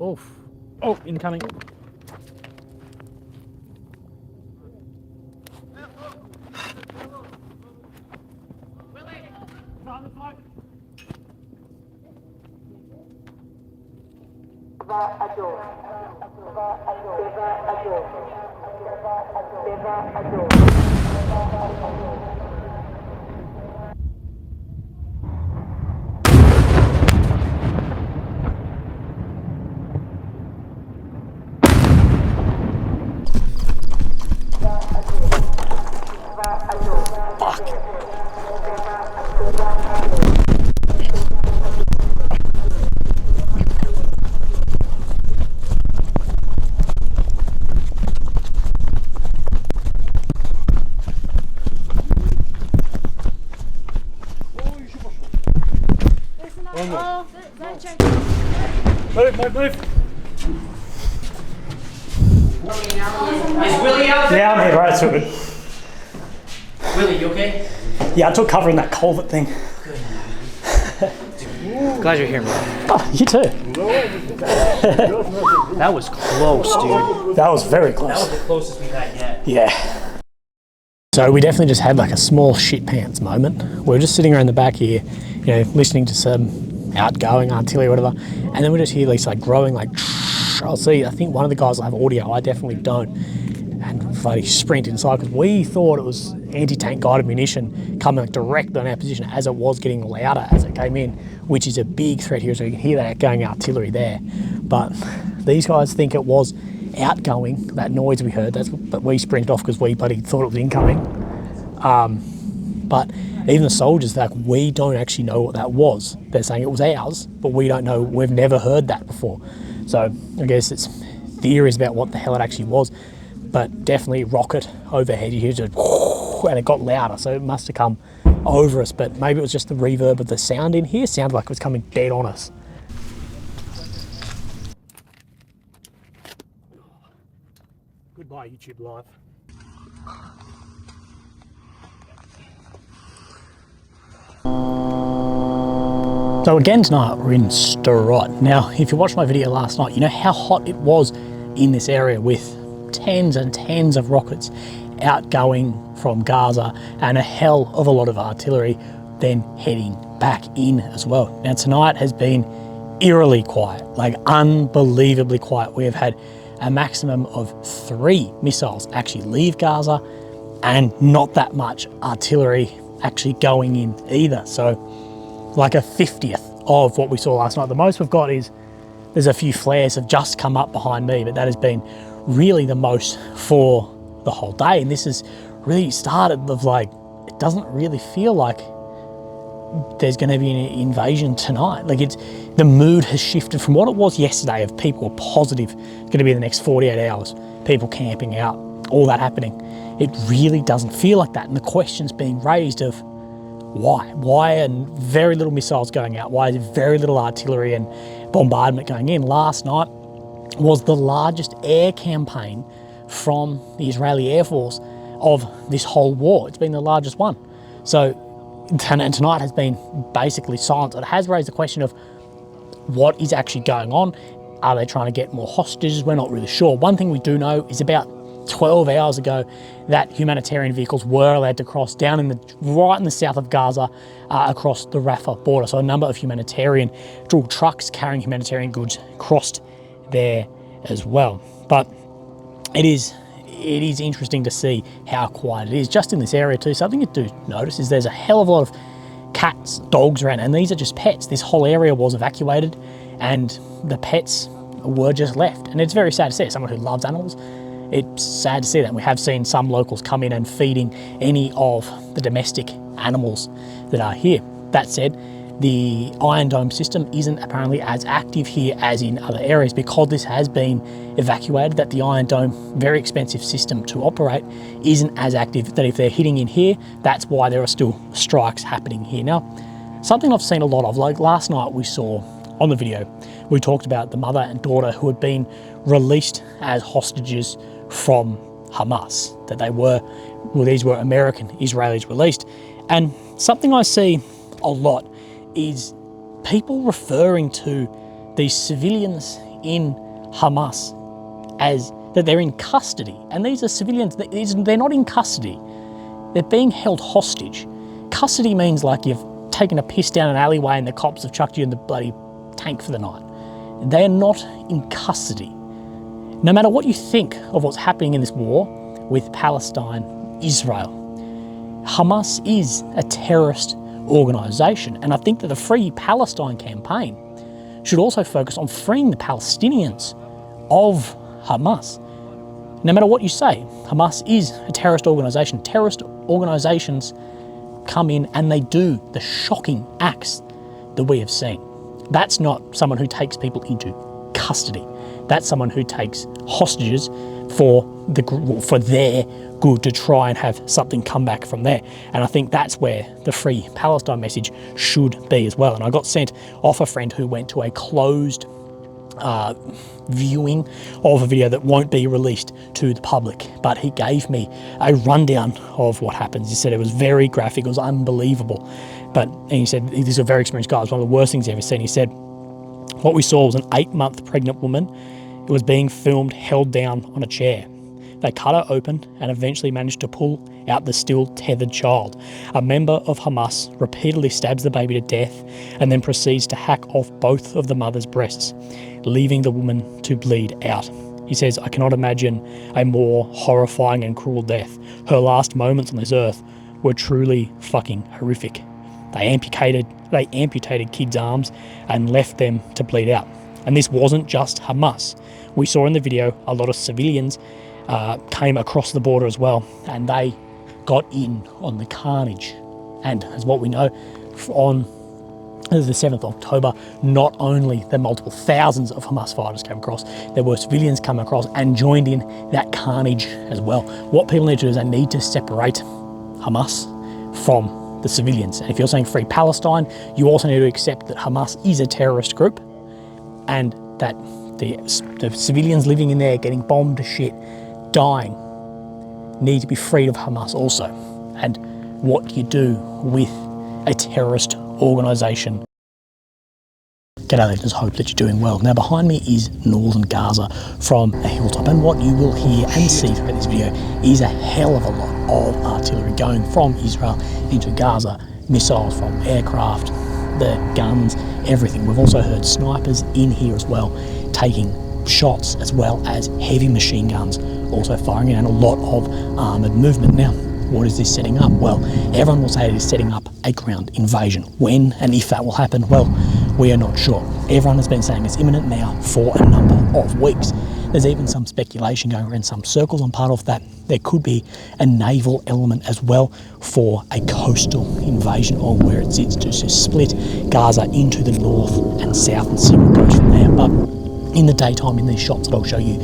Oof. Oh, incoming. Move. Is Willie out there? Yeah, I'm here, right, it's all good. Willie, you okay? Yeah, I took cover in that culvert thing. Glad you're here, man. Oh, you too. That was close, dude. That was very close. That was the closest we've had yet. Yeah. So we definitely just had like a small shit pants moment. We were just sitting around the back here, you know, listening to some outgoing artillery or whatever, and then we just hear these like growing like, I'll see, I think one of the guys will have audio, I definitely don't. And bloody sprint inside because we thought it was anti-tank guided munition coming direct on our position as it was getting louder as it came in, which is a big threat here, so you can hear that outgoing artillery there. But these guys think it was outgoing, that noise we heard, but we sprinted off because we bloody thought it was incoming. But even the soldiers, like, we don't actually know what that was. They're saying it was ours, but we don't know, we've never heard that before. So I guess it's theories about what the hell it actually was, but definitely rocket overhead, you hear just, and it got louder, so it must have come over us, but maybe it was just the reverb of the sound in here, sounded like it was coming dead on us. Goodbye, YouTube Live. So again tonight we're in Sderot. Now if you watched my video last night, you know how hot it was in this area with tens and tens of rockets outgoing from Gaza and a hell of a lot of artillery then heading back in as well. Now tonight has been eerily quiet, like unbelievably quiet. We have had a maximum of 3 missiles actually leave Gaza and not that much artillery actually going in either. So like a 50th of what we saw last night. The most we've got is, there's a few flares have just come up behind me, but that has been really the most for the whole day. And this has really started of like, it doesn't really feel like there's going to be an invasion tonight. Like the mood has shifted from what it was yesterday of people were positive it's going to be the next 48 hours, people camping out, all that happening. It really doesn't feel like that. And the questions being raised of why, and very little missiles going out, why is very little artillery and bombardment going in. Last night was the largest air campaign from the Israeli Air Force of this whole war. It's been the largest one. So, and tonight has been basically silent. It has raised the question of what is actually going on. Are they trying to get more hostages? We're not really sure. One thing we do know is about 12 hours ago that humanitarian vehicles were allowed to cross down right in the south of Gaza across the Rafah border. So a number of humanitarian dual trucks carrying humanitarian goods crossed there as well. But it is interesting to see how quiet it is just in this area too. Something you do notice is there's a hell of a lot of cats, dogs around, and these are just pets. This whole area was evacuated and the pets were just left. And it's very sad to see. Someone who loves animals, it's sad to see that. We have seen some locals come in and feeding any of the domestic animals that are here. That said, the Iron Dome system isn't apparently as active here as in other areas because this has been evacuated, that the Iron Dome, very expensive system to operate, isn't as active, that if they're hitting in here, that's why there are still strikes happening here. Now, something I've seen a lot of, like last night we saw on the video, we talked about the mother and daughter who had been released as hostages from Hamas, that these were American Israelis released. And something I see a lot is people referring to these civilians in Hamas as that they're in custody. And these are civilians, they're not in custody. They're being held hostage. Custody means like you've taken a piss down an alleyway and the cops have chucked you in the bloody tank for the night. They are not in custody. No matter what you think of what's happening in this war with Palestine, Israel, Hamas is a terrorist organisation. And I think that the Free Palestine campaign should also focus on freeing the Palestinians of Hamas. No matter what you say, Hamas is a terrorist organisation. Terrorist organisations come in and they do the shocking acts that we have seen. That's not someone who takes people into custody. That's someone who takes hostages for their good, to try and have something come back from there. And I think that's where the Free Palestine message should be as well. And I got sent off a friend who went to a closed viewing of a video that won't be released to the public, but he gave me a rundown of what happens. He said it was very graphic, it was unbelievable. And he said, he's a very experienced guy, it was one of the worst things he's ever seen. He said, what we saw was an 8-month pregnant woman who was being filmed held down on a chair. They cut her open and eventually managed to pull out the still tethered child. A member of Hamas repeatedly stabs the baby to death and then proceeds to hack off both of the mother's breasts, leaving the woman to bleed out. He says, I cannot imagine a more horrifying and cruel death. Her last moments on this earth were truly fucking horrific. They amputated kids' arms and left them to bleed out. And this wasn't just Hamas. We saw in the video a lot of civilians came across the border as well, and they got in on the carnage. And as what we know, on the 7th of October, not only the multiple thousands of Hamas fighters came across, there were civilians come across and joined in that carnage as well. What people need to do is they need to separate Hamas from the civilians. And if you're saying Free Palestine, you also need to accept that Hamas is a terrorist group and that the civilians living in there getting bombed to shit, dying, need to be freed of Hamas also. And what you do with a terrorist organisation. G'day legends, hope that you're doing well. Now behind me is northern Gaza from a hilltop, and what you will hear and see throughout this video is a hell of a lot of artillery going from Israel into Gaza, missiles from aircraft, the guns, everything. We've also heard snipers in here as well, taking shots, as well as heavy machine guns also firing in, and a lot of armoured movement. Now, what is this setting up? Well, everyone will say it is setting up a ground invasion. When and if that will happen, well, we are not sure. Everyone has been saying it's imminent now for a number of weeks. There's even some speculation going around some circles on part of that. There could be a naval element as well for a coastal invasion, or where it sits to split Gaza into the north and south and see what goes from there. But in the daytime, in these shots that I'll show you,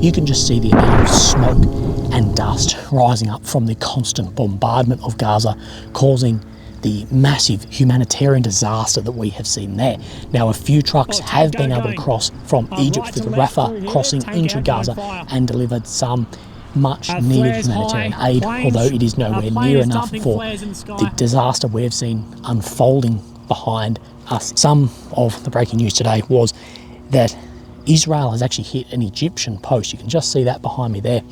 you can just see the amount of smoke and dust rising up from the constant bombardment of Gaza, causing the massive humanitarian disaster that we have seen there. Now, a few trucks have been able to cross from Egypt through the Rafah crossing into Gaza and delivered some much needed humanitarian aid, although it is nowhere near enough for the disaster we've seen unfolding behind us. Some of the breaking news today was that Israel has actually hit an Egyptian post. You can just see that behind me there.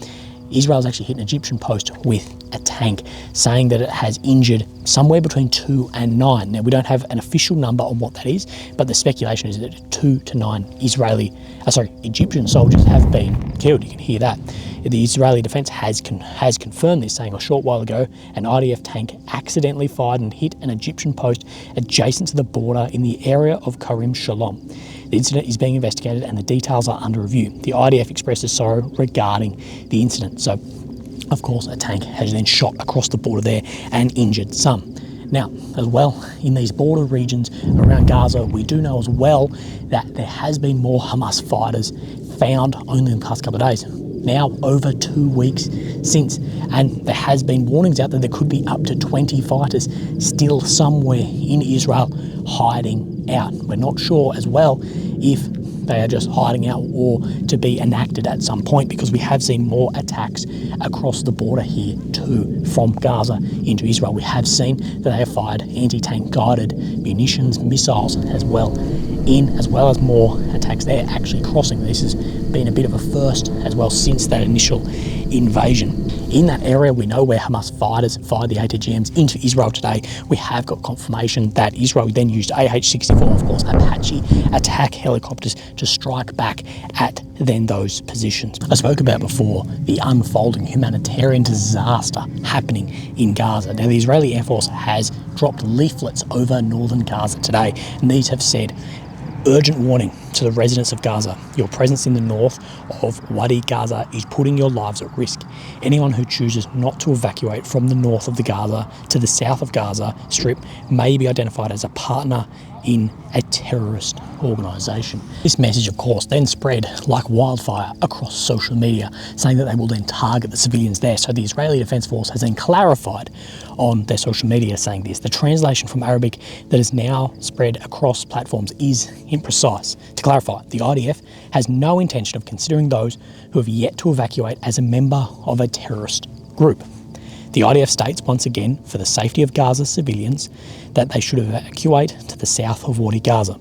Israel's actually hit an Egyptian post with a tank, saying that it has injured somewhere between 2 and 9. Now, we don't have an official number on what that is, but the speculation is that 2 to 9 Egyptian soldiers have been killed. You can hear that. The Israeli defence has confirmed this, saying a short while ago an IDF tank accidentally fired and hit an Egyptian post adjacent to the border in the area of Karim Shalom. The incident is being investigated and the details are under review. The IDF expresses sorrow regarding the incident. So, of course, a tank has then shot across the border there and injured some. Now, as well, in these border regions around Gaza, we do know as well that there has been more Hamas fighters found only in the past couple of days. Now, over 2 weeks since, and there has been warnings out that there could be up to 20 fighters still somewhere in Israel hiding out. We're not sure as well if they are just hiding out or to be enacted at some point, because we have seen more attacks across the border here too, from Gaza into Israel. We have seen that they have fired anti-tank guided munitions, missiles as well in, as well as more attacks there actually crossing. This has been a bit of a first as well since that initial invasion. In that area, we know where Hamas fighters fired the ATGMs into Israel today. We have got confirmation that Israel then used AH-64, of course, Apache attack helicopters to strike back at then those positions. I spoke about before the unfolding humanitarian disaster happening in Gaza. Now, the Israeli Air Force has dropped leaflets over northern Gaza today, and these have said, urgent warning to the residents of Gaza. Your presence in the north of Wadi Gaza is putting your lives at risk. Anyone who chooses not to evacuate from the north of the Gaza to the south of Gaza Strip may be identified as a partner in a terrorist organisation. This message, of course, then spread like wildfire across social media, saying that they will then target the civilians there. So the Israeli Defence Force has then clarified on their social media saying this. The translation from Arabic that is now spread across platforms is imprecise. To clarify, the IDF has no intention of considering those who have yet to evacuate as a member of a terrorist group. The IDF states once again, for the safety of Gaza's civilians, that they should evacuate to the south of Wadi Gaza.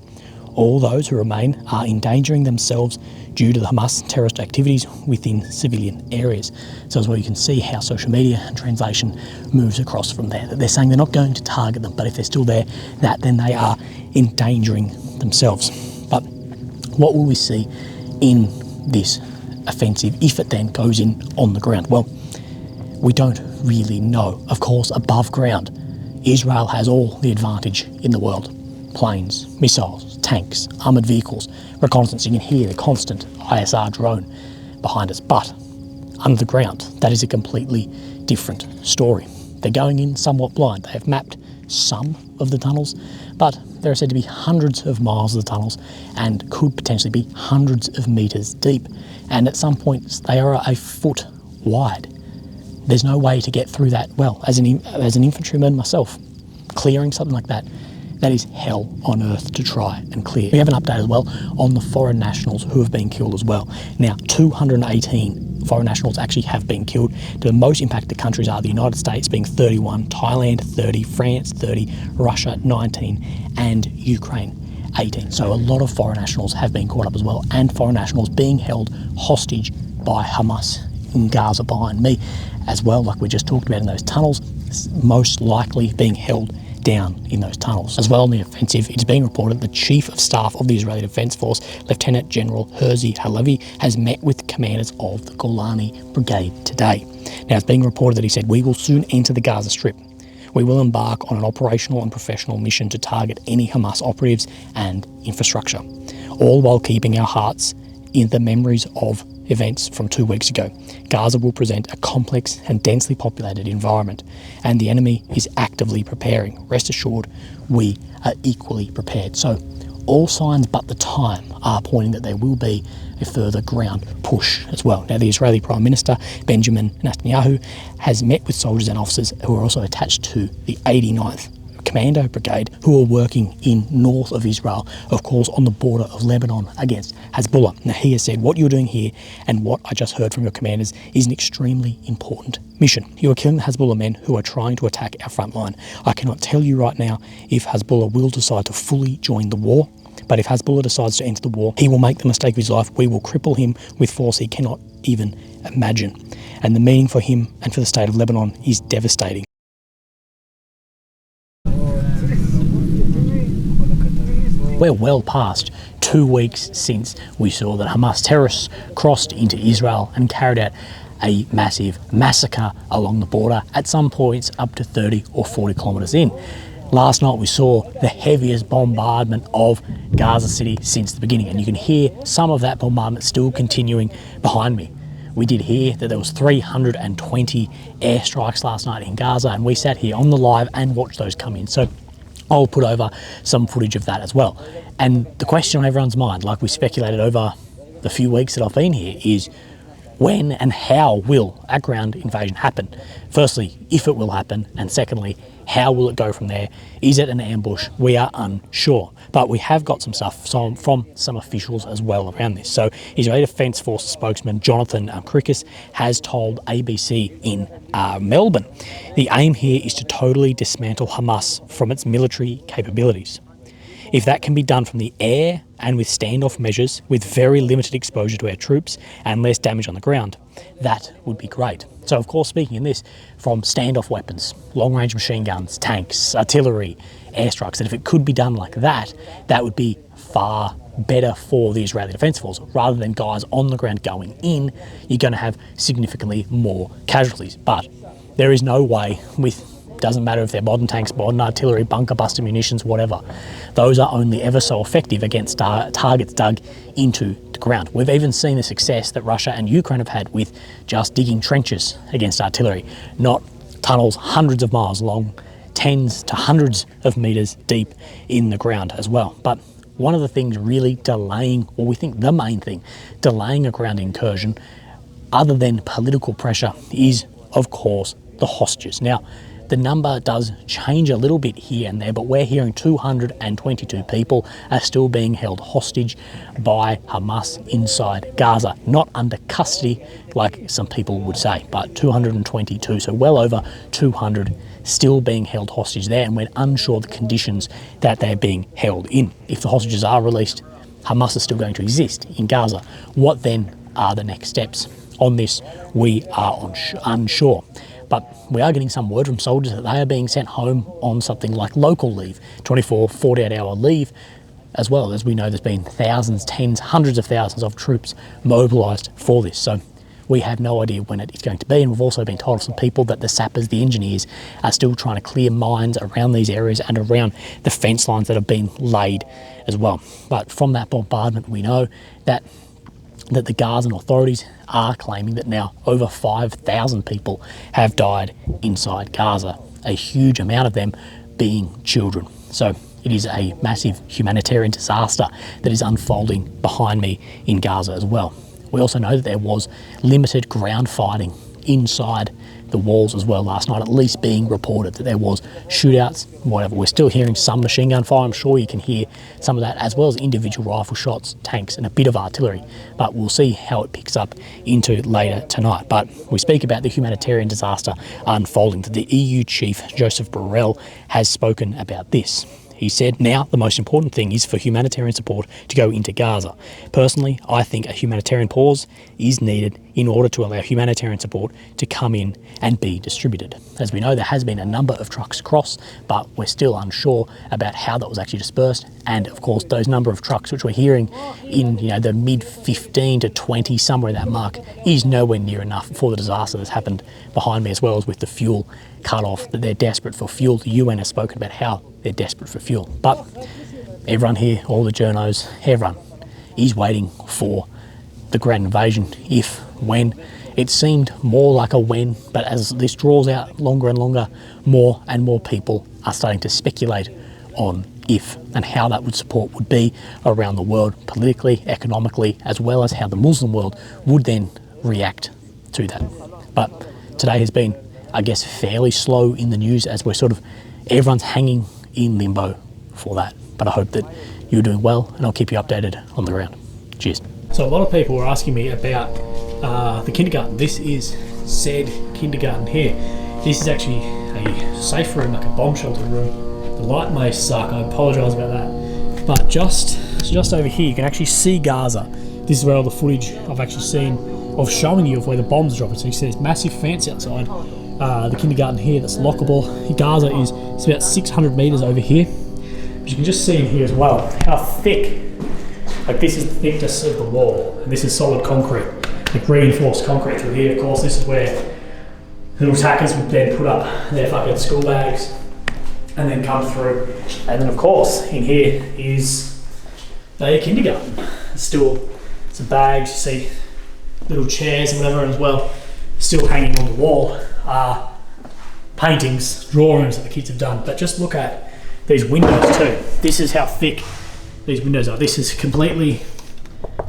All those who remain are endangering themselves due to the Hamas terrorist activities within civilian areas. So as well, you can see how social media and translation moves across from there. That they're saying they're not going to target them, but if they're still there, that then they are endangering themselves. But what will we see in this offensive if it then goes in on the ground? Well, we don't really know. Of course, above ground, Israel has all the advantage in the world. Planes, missiles, tanks, armoured vehicles, reconnaissance. You can hear the constant ISR drone behind us. But under the ground, that is a completely different story. They're going in somewhat blind. They have mapped some of the tunnels, but there are said to be hundreds of miles of the tunnels and could potentially be hundreds of metres deep. And at some points, they are a foot wide. There's no way to get through that. Well, as an infantryman myself, clearing something like that, that is hell on earth to try and clear. We have an update as well on the foreign nationals who have been killed as well. Now, 218 foreign nationals actually have been killed. The most impacted countries are the United States being 31, Thailand 30, France 30, Russia 19, and Ukraine 18. So a lot of foreign nationals have been caught up as well, and foreign nationals being held hostage by Hamas in Gaza behind me as well, like we just talked about in those tunnels, most likely being held down in those tunnels. As well on the offensive, it's being reported the Chief of Staff of the Israeli Defence Force, Lieutenant General Herzi Halevi, has met with commanders of the Golani Brigade today. Now, it's being reported that he said, "We will soon enter the Gaza Strip. We will embark on an operational and professional mission to target any Hamas operatives and infrastructure, all while keeping our hearts in the memories of events from 2 weeks ago. Gaza will present a complex and densely populated environment, and the enemy is actively preparing. Rest assured, we are equally prepared." So all signs but the time are pointing that there will be a further ground push as well. Now, the Israeli Prime Minister, Benjamin Netanyahu, has met with soldiers and officers who are also attached to the 89th Commando Brigade, who are working in north of Israel, of course on the border of Lebanon against Hezbollah. Now, he has said, "What you're doing here and what I just heard from your commanders is an extremely important mission. You are killing the Hezbollah men who are trying to attack our front line. I cannot tell you right now if Hezbollah will decide to fully join the war, but if Hezbollah decides to enter the war, he will make the mistake of his life. We will cripple him with force he cannot even imagine. And the meaning for him and for the state of Lebanon is devastating." We're well past 2 weeks since we saw that Hamas terrorists crossed into Israel and carried out a massive massacre along the border, at some points up to 30 or 40 kilometres in. Last night we saw the heaviest bombardment of Gaza City since the beginning, and you can hear some of that bombardment still continuing behind me. We did hear that there was 320 airstrikes last night in Gaza, and we sat here on the live and watched those come in. So I'll put over some footage of that as well. And the question on everyone's mind, like we speculated over the few weeks that I've been here, is when and how will a ground invasion happen? Firstly, if it will happen, and secondly, how will it go from there? Is it an ambush? We are unsure. But we have got some stuff from some officials as well around this. So Israeli Defence Force spokesman Jonathan Krikis has told ABC in Melbourne, the aim here is to totally dismantle Hamas from its military capabilities. If that can be done from the air and with standoff measures, with very limited exposure to our troops and less damage on the ground, that would be great. So of course, speaking in this, from standoff weapons, long-range machine guns, tanks, artillery, airstrikes, that if it could be done like that, that would be far better for the Israeli Defence Force. Rather than guys on the ground going in, you're going to have significantly more casualties. But there is no way with, doesn't matter if they're modern tanks, modern artillery, bunker buster munitions, whatever, those are only ever so effective against targets dug into the ground. We've even seen the success that Russia and Ukraine have had with just digging trenches against artillery, not tunnels hundreds of miles long, tens to hundreds of meters deep in the ground as well. But one of the things really delaying, or we think the main thing, delaying a ground incursion, other than political pressure, is of course the hostages. Now, the number does change a little bit here and there, but we're hearing 222 people are still being held hostage by Hamas inside Gaza. Not under custody, like some people would say, but 222, so well over 200 still being held hostage there, and we're unsure of the conditions that they're being held in. If the hostages are released, Hamas is still going to exist in Gaza. What then are the next steps? On this, we are unsure. But we are getting some word from soldiers that they are being sent home on something like local leave, 24, 48-hour leave, as well as we know there's been thousands, tens, hundreds of thousands of troops mobilised for this. So we have no idea when it is going to be, and we've also been told of some people that the sappers, the engineers, are still trying to clear mines around these areas and around the fence lines that have been laid as well. But from that bombardment, we know that the Gazan authorities are claiming that now over 5,000 people have died inside Gaza, a huge amount of them being children. So it is a massive humanitarian disaster that is unfolding behind me in Gaza as well. We also know that there was limited ground fighting inside the walls as well last night, at least being reported that there was shootouts, whatever. We're still hearing some machine gun fire. I'm sure you can hear some of that, as well as individual rifle shots, tanks, and a bit of artillery. But we'll see how it picks up into later tonight. But we speak about the humanitarian disaster unfolding. The EU chief, Joseph Borrell, has spoken about this. He said, now the most important thing is for humanitarian support to go into Gaza. Personally, I think a humanitarian pause is needed in order to allow humanitarian support to come in and be distributed. As we know, there has been a number of trucks across, but we're still unsure about how that was actually dispersed. And of course, those number of trucks which we're hearing in the mid 15 to 20, somewhere in that mark, is nowhere near enough for the disaster that's happened behind me, as well as with the fuel cut off, that they're desperate for fuel. The UN has spoken about how they're desperate for fuel. But everyone here, all the journos, everyone is waiting for the ground invasion. If, when. It seemed more like a when, but as this draws out longer and longer, more and more people are starting to speculate on if and how that support would be around the world, politically, economically, as well as how the Muslim world would then react to that. But today has been, I guess, fairly slow in the news, as we're everyone's hanging in limbo for that. But I hope that you're doing well, and I'll keep you updated on the ground. Cheers. So a lot of people were asking me about the kindergarten. This is said kindergarten here. This is actually a safe room, like a bomb shelter room. The light may suck, I apologise about that. But just over here, you can actually see Gaza. This is where all the footage I've actually seen of showing you of where the bombs are dropping. So you see this massive fence outside the kindergarten here that's lockable. Gaza is it's about 600 metres over here. But you can just see in here as well how thick, like this is the thickness of the wall, and this is solid concrete, like reinforced concrete through here. Of course, this is where little attackers would then put up their fucking school bags and then come through. And then of course in here is a kindergarten. Still some bags, you see little chairs and whatever as well. Still hanging on the wall are paintings, drawings that the kids have done. But just look at these windows too. This is how thick these windows are. This is completely,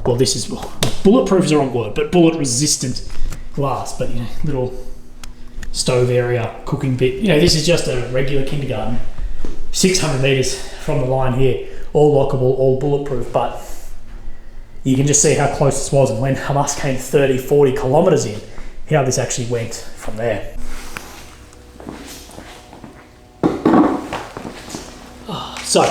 well, this is, bulletproof is the wrong word, but bullet resistant glass. But little stove area, cooking bit. This is just a regular kindergarten. 600 metres from the line here, all lockable, all bulletproof. But you can just see how close this was, and when Hamas came 30, 40 kilometres in, how this actually went from there. So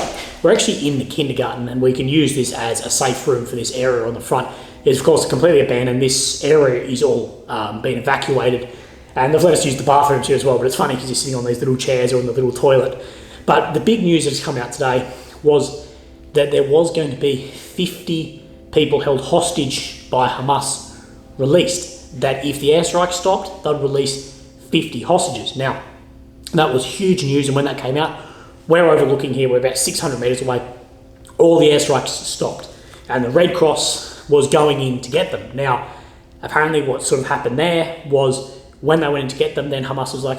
we're actually in the kindergarten, and we can use this as a safe room for this area on the front. It's of course completely abandoned. This area is all been evacuated, and they've let us use the bathrooms here as well, but it's funny because you're sitting on these little chairs or in the little toilet. But the big news that's come out today was that there was going to be 50 people held hostage by Hamas released, that if the airstrike stopped, they'd release 50 hostages. Now, that was huge news, and when that came out, we're overlooking here, we're about 600 metres away, all the airstrikes stopped, and the Red Cross was going in to get them. Now, apparently what sort of happened there was when they went in to get them, then Hamas was like,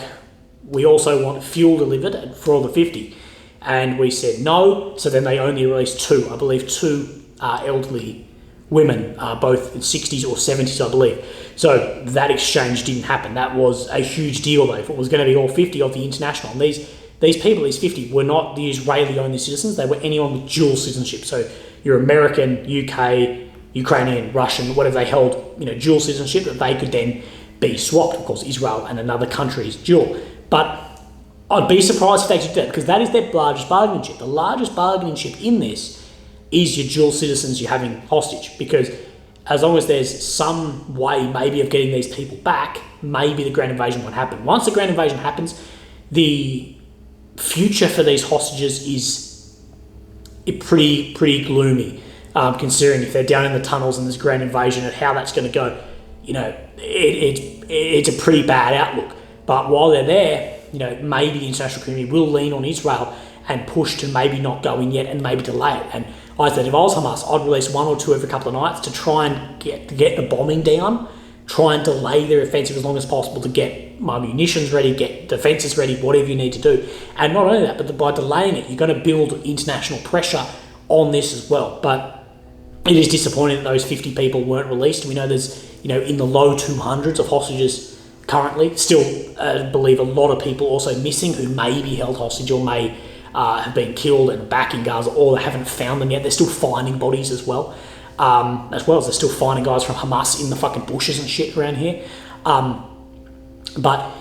we also want fuel delivered for all the 50. And we said no, so then they only released two, I believe two elderly women, both in 60s or 70s, I believe. So that exchange didn't happen. That was a huge deal though, if it was going to be all 50 of the international. And these people, these 50, were not the Israeli-only citizens, they were anyone with dual citizenship. So you're American, UK, Ukrainian, Russian, whatever, they held, dual citizenship that they could then be swapped. Of course, Israel and another country is dual. But I'd be surprised if they could do that, because that is their largest bargaining chip. The largest bargaining chip in this is your dual citizens you're having hostage, because as long as there's some way maybe of getting these people back, maybe the ground invasion won't happen. Once the ground invasion happens, the future for these hostages is pretty gloomy, considering if they're down in the tunnels and there's ground invasion and how that's going to go. It's a pretty bad outlook. But while they're there, maybe the international community will lean on Israel and push to maybe not go in yet and maybe delay it. And I said, if I was Hamas, I'd release one or two every couple of nights to try and get the bombing down, try and delay their offensive as long as possible to get my munitions ready, get defences ready, whatever you need to do. And not only that, but by delaying it, you're going to build international pressure on this as well. But it is disappointing that those 50 people weren't released. We know there's, in the low 200s of hostages currently. Still, I believe a lot of people also missing who may be held hostage or may have been killed and back in Gaza, or they haven't found them yet. They're still finding bodies as well as they're still finding guys from Hamas in the fucking bushes and shit around here. But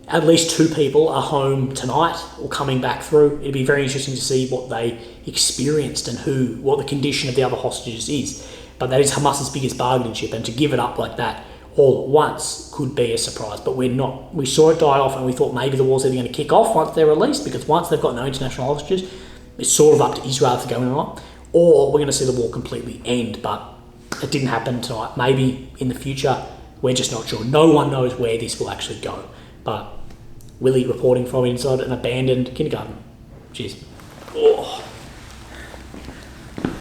at least two people are home tonight or coming back through. It'd be very interesting to see what they experienced and what the condition of the other hostages is. But that is Hamas's biggest bargaining chip, and to give it up like that all at once could be a surprise. But we're not. We saw it die off, and we thought maybe the war's either going to kick off once they're released, because once they've got no international hostages, it's sort of up to Israel to go in or not, or we're going to see the war completely end. But it didn't happen tonight. Maybe in the future, we're just not sure. No one knows where this will actually go. But Willie reporting from inside an abandoned kindergarten. Cheers. Oh.